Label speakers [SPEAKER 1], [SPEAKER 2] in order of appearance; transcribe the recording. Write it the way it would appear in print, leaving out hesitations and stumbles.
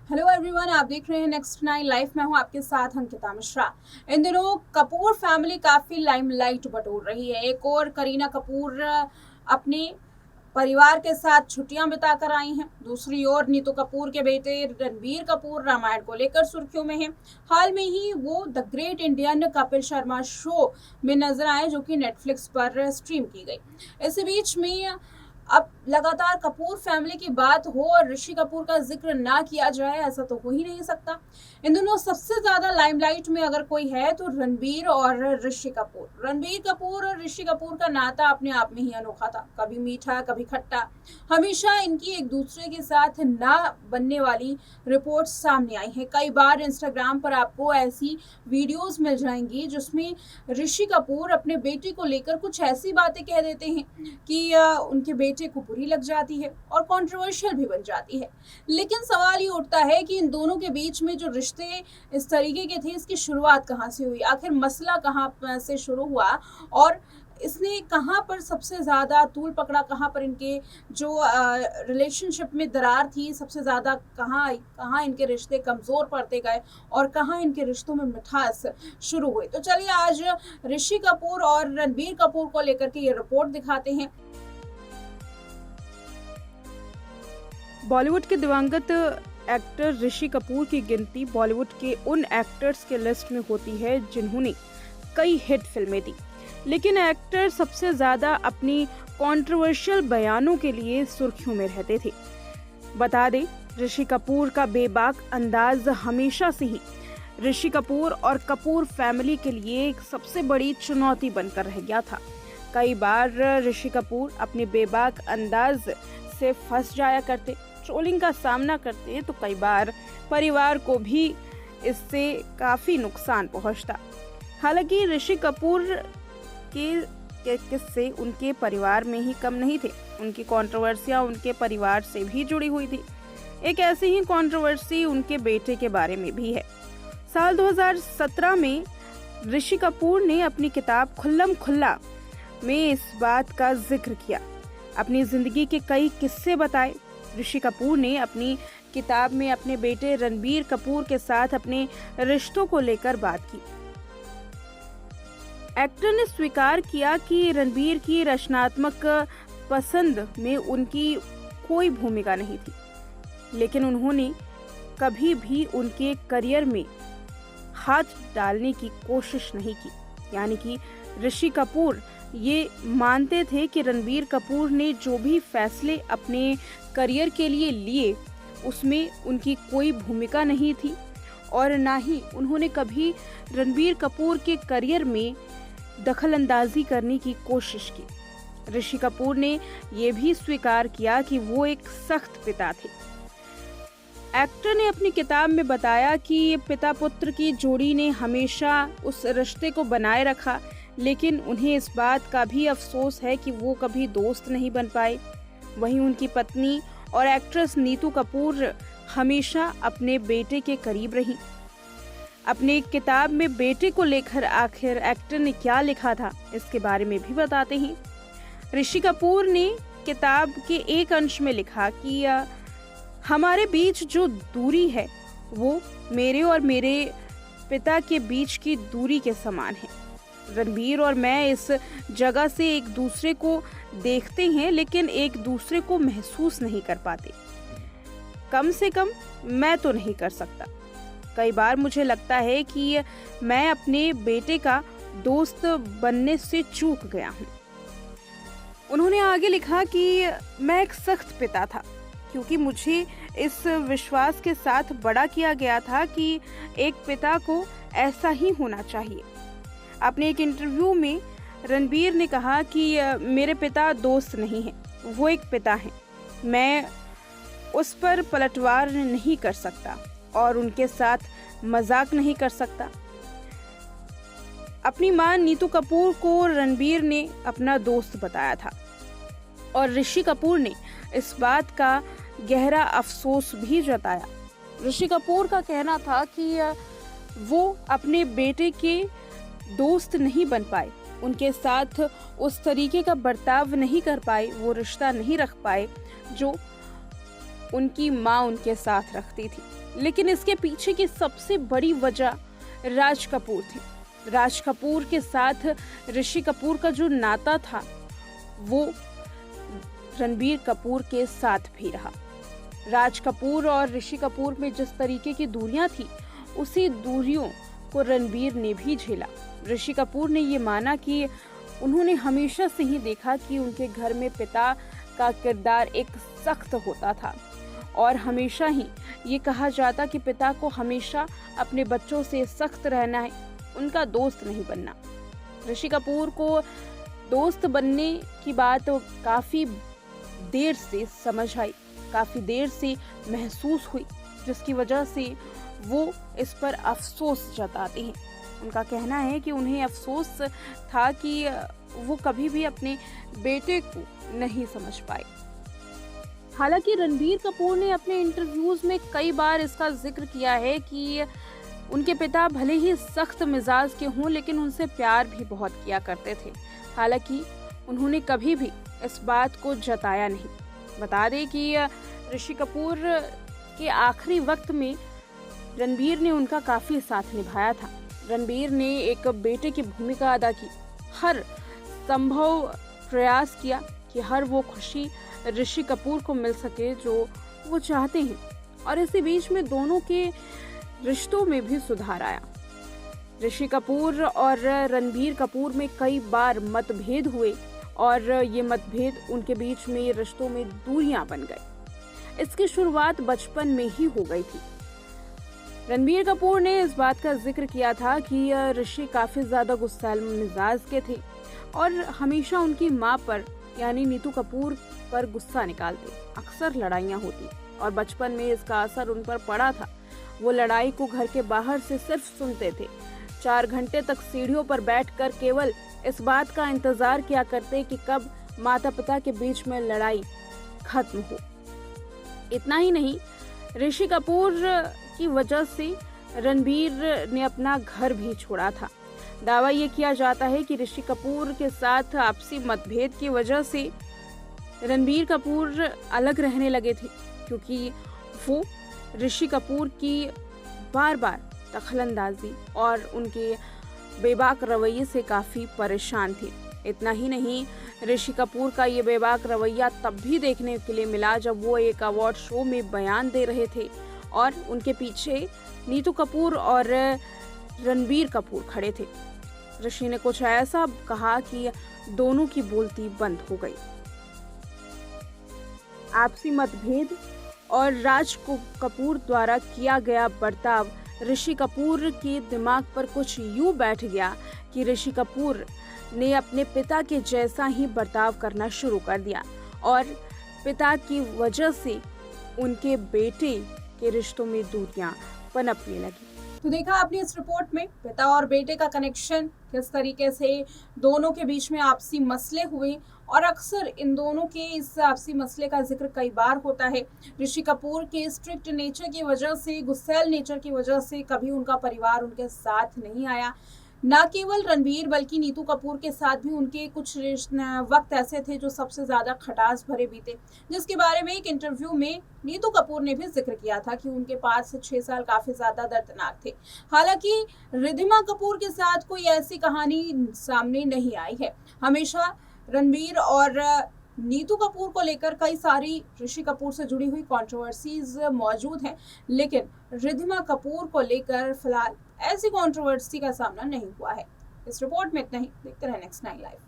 [SPEAKER 1] Hello everyone, आप देख रहे हैं नेक्स्ट नाइन लाइफ। मैं हूं आपके साथ अंकिता मिश्रा। इन दिनों कपूर फैमिली काफ़ी लाइमलाइट बटोर रही है। एक और करीना कपूर अपने परिवार के साथ छुट्टियां बिताकर आई हैं। दूसरी ओर नीतू कपूर के बेटे रणबीर कपूर रामायण को लेकर सुर्खियों में हैं। हाल में ही वो the great Indian Kapil Sharma show में नजर आए, जो कि नेटफ्लिक्स पर स्ट्रीम की गई। इसी बीच में अब लगातार कपूर फैमिली की बात हो और ऋषि कपूर का जिक्र ना किया जाए, ऐसा तो हो ही नहीं सकता। इन दोनों सबसे ज्यादा लाइमलाइट में अगर कोई है तो रणबीर और ऋषि कपूर। रणबीर कपूर और ऋषि कपूर का नाता अपने आप में ही अनोखा था, कभी मीठा कभी खट्टा। हमेशा इनकी एक दूसरे के साथ ना बनने वाली रिपोर्ट्स सामने आई हैं। कई बार इंस्टाग्राम पर आपको ऐसी वीडियोस मिल जाएंगी जिसमें ऋषि कपूर अपने बेटे को लेकर कुछ ऐसी बातें कह देते हैं कि उनके बेटे को बुरी लग जाती है और कंट्रोवर्शियल भी बन जाती है। लेकिन सवाल ये उठता है कि इन दोनों के बीच में जो रिश्ते इस तरीके के थे, इसकी शुरुआत कहाँ से हुई? आखिर मसला कहाँ से शुरू हुआ और इसने कहाँ पर सबसे ज़्यादा तूल पकड़ा? कहाँ पर इनके जो रिलेशनशिप में दरार थी सबसे ज़्यादा कहाँ आई? कहाँ इनके रिश्ते कमज़ोर पड़ते गए और कहाँ इनके रिश्तों में मिठास शुरू हुई? तो चलिए आज ऋषि कपूर और रणबीर कपूर को लेकर के ये रिपोर्ट दिखाते हैं।
[SPEAKER 2] बॉलीवुड के दिवंगत एक्टर ऋषि कपूर की गिनती बॉलीवुड के उन एक्टर्स के लिस्ट में होती है जिन्होंने कई हिट फिल्में दी, लेकिन एक्टर सबसे ज्यादा अपनी कंट्रोवर्शियल बयानों के लिए सुर्खियों में रहते थे। बता दें, ऋषि कपूर का बेबाक अंदाज हमेशा से ही ऋषि कपूर और कपूर फैमिली के लिए एक सबसे बड़ी चुनौती बनकर रह गया था। कई बार ऋषि कपूर अपने बेबाक अंदाज से फंस जाया करते, ट्रोलिंग का सामना करते, तो कई बार परिवार को भी इससे काफी नुकसान पहुंचता। हालांकि ऋषि कपूर के किस्से उनके परिवार में ही कम नहीं थे, उनकी कंट्रोवर्सियां उनके परिवार से भी जुड़ी हुई थी। एक ऐसी ही कंट्रोवर्सी उनके बेटे के बारे में भी है। साल 2017 में ऋषि कपूर ने अपनी किताब खुल्लम खुल्ला में इस बात का जिक्र किया, अपनी जिंदगी के कई किस्से बताए। ऋषि कपूर ने अपनी किताब में अपने बेटे रणबीर कपूर के साथ अपने रिश्तों को लेकर बात की। एक्टर ने स्वीकार किया कि रणबीर की रचनात्मक पसंद में उनकी कोई भूमिका नहीं थी, लेकिन उन्होंने कभी भी उनके करियर में हाथ डालने की कोशिश नहीं की। यानी कि ऋषि कपूर ये मानते थे कि रणबीर कपूर ने जो भी फैसले अपने करियर के लिए लिए उसमें उनकी कोई भूमिका नहीं थी और ना ही उन्होंने कभी रणबीर कपूर के करियर में दखलंदाजी करने की कोशिश की। ऋषि कपूर ने यह भी स्वीकार किया कि वो एक सख्त पिता थे। एक्टर ने अपनी किताब में बताया कि पिता पुत्र की जोड़ी ने हमेशा उस रिश्ते को बनाए रखा, लेकिन उन्हें इस बात का भी अफसोस है कि वो कभी दोस्त नहीं बन पाए। वहीं उनकी पत्नी और एक्ट्रेस नीतू कपूर हमेशा अपने बेटे के करीब रहीं। अपनी किताब में बेटे को लेकर आखिर एक्टर ने क्या लिखा था, इसके बारे में भी बताते हैं। ऋषि कपूर ने किताब के एक अंश में लिखा कि हमारे बीच जो दूरी है वो मेरे और मेरे पिता के बीच की दूरी के समान है। रणबीर और मैं इस जगह से एक दूसरे को देखते हैं, लेकिन एक दूसरे को महसूस नहीं कर पाते। कम से कम मैं तो नहीं कर सकता। कई बार मुझे लगता है कि मैं अपने बेटे का दोस्त बनने से चूक गया हूँ। उन्होंने आगे लिखा कि मैं एक सख्त पिता था, क्योंकि मुझे इस विश्वास के साथ बड़ा किया गया था कि एक पिता को ऐसा ही होना चाहिए। अपने एक इंटरव्यू में रणबीर ने कहा कि मेरे पिता दोस्त नहीं हैं, वो एक पिता हैं। मैं उस पर पलटवार नहीं कर सकता और उनके साथ मजाक नहीं कर सकता। अपनी मां नीतू कपूर को रणबीर ने अपना दोस्त बताया था और ऋषि कपूर ने इस बात का गहरा अफसोस भी जताया। ऋषि कपूर का कहना था कि वो अपने बेटे के दोस्त नहीं बन पाए, उनके साथ उस तरीके का बर्ताव नहीं कर पाए, वो रिश्ता नहीं रख पाए जो उनकी माँ उनके साथ रखती थी। लेकिन इसके पीछे की सबसे बड़ी वजह राज कपूर थी। राज कपूर के साथ ऋषि कपूर का जो नाता था वो रणबीर कपूर के साथ भी रहा। राज कपूर और ऋषि कपूर में जिस तरीके की दूरियां थी, उसी दूरियों को रणबीर ने भी झेला। ऋषि कपूर ने ये माना कि उन्होंने हमेशा से ही देखा कि उनके घर में पिता का किरदार एक सख्त होता था और हमेशा ही ये कहा जाता कि पिता को हमेशा अपने बच्चों से सख्त रहना है, उनका दोस्त नहीं बनना। ऋषि कपूर को दोस्त बनने की बात काफ़ी देर से समझ आई, काफ़ी देर से महसूस हुई, जिसकी वजह से वो इस पर अफसोस जताते हैं। उनका कहना है कि उन्हें अफसोस था कि वो कभी भी अपने बेटे को नहीं समझ पाए। हालांकि रणबीर कपूर ने अपने इंटरव्यूज में कई बार इसका जिक्र किया है कि उनके पिता भले ही सख्त मिजाज के हों, लेकिन उनसे प्यार भी बहुत किया करते थे। हालांकि उन्होंने कभी भी इस बात को जताया नहीं। बता दें कि ऋषि कपूर के आखिरी वक्त में रणबीर ने उनका काफ़ी साथ निभाया था। रणबीर ने एक बेटे की भूमिका अदा की, हर संभव प्रयास किया कि हर वो खुशी ऋषि कपूर को मिल सके जो वो चाहते हैं, और इसी बीच में दोनों के रिश्तों में भी सुधार आया। ऋषि कपूर और रणबीर कपूर में कई बार मतभेद हुए और ये मतभेद उनके बीच में रिश्तों में दूरियां बन गए। इसकी शुरुआत बचपन में ही हो गई थी। रणबीर कपूर ने इस बात का जिक्र किया था कि ऋषि काफी ज्यादा गुस्सैल मिजाज के थे और हमेशा उनकी मां पर यानी नीतू कपूर पर गुस्सा निकालते। अक्सर लड़ाइयां होती और बचपन में इसका असर उन पर पड़ा था। वो लड़ाई को घर के बाहर से सिर्फ सुनते थे। 4 घंटे तक सीढ़ियों पर बैठकर केवल इस बात का इंतजार किया करते कि कब माता पिता के बीच में लड़ाई खत्म हो। इतना ही नहीं, ऋषि कपूर की वजह से रणबीर ने अपना घर भी छोड़ा था। दावा ये किया जाता है कि ऋषि कपूर के साथ आपसी मतभेद की वजह से रणबीर कपूर अलग रहने लगे थे, क्योंकि वो ऋषि कपूर की बार बार दखलंदाजी और उनके बेबाक रवैये से काफ़ी परेशान थे। इतना ही नहीं, ऋषि कपूर का ये बेबाक रवैया तब भी देखने के लिए मिला जब वो एक अवार्ड शो में बयान दे रहे थे और उनके पीछे नीतू कपूर और रणबीर कपूर खड़े थे। ऋषि ने कुछ ऐसा कहा कि दोनों की बोलती बंद हो गई। आपसी मतभेद और राज कपूर द्वारा किया गया बर्ताव ऋषि कपूर के दिमाग पर कुछ यूं बैठ गया कि ऋषि कपूर ने अपने पिता के जैसा ही बर्ताव करना शुरू कर दिया और पिता की वजह से उनके बेटे के रिश्तों में दूरियां पनपने लगी।
[SPEAKER 1] तो देखा आपने इस रिपोर्ट में पिता और बेटे का कनेक्शन, किस तरीके से दोनों के बीच में आपसी मसले हुए और अक्सर इन दोनों के इस आपसी मसले का जिक्र कई बार होता है। ऋषि कपूर के स्ट्रिक्ट नेचर की वजह से, गुस्सैल नेचर की वजह से कभी उनका परिवार उनके साथ नहीं आया। न केवल रणबीर बल्कि नीतू कपूर के साथ भी उनके कुछ वक्त ऐसे थे जो सबसे ज्यादा खटास भरे बीते, जिसके बारे में एक इंटरव्यू में नीतू कपूर ने भी जिक्र किया था कि उनके 5 से 6 साल काफी ज्यादा दर्दनाक थे। हालांकि रिद्धिमा कपूर के साथ कोई ऐसी कहानी सामने नहीं आई है। हमेशा रणबीर और नीतू कपूर को लेकर कई सारी ऋषि कपूर से जुड़ी हुई कंट्रोवर्सीज मौजूद हैं, लेकिन रिद्धिमा कपूर को लेकर फिलहाल ऐसी कंट्रोवर्सी का सामना नहीं हुआ है। इस रिपोर्ट में इतना ही। देखते रहें नेक्स्ट 9 लाइव।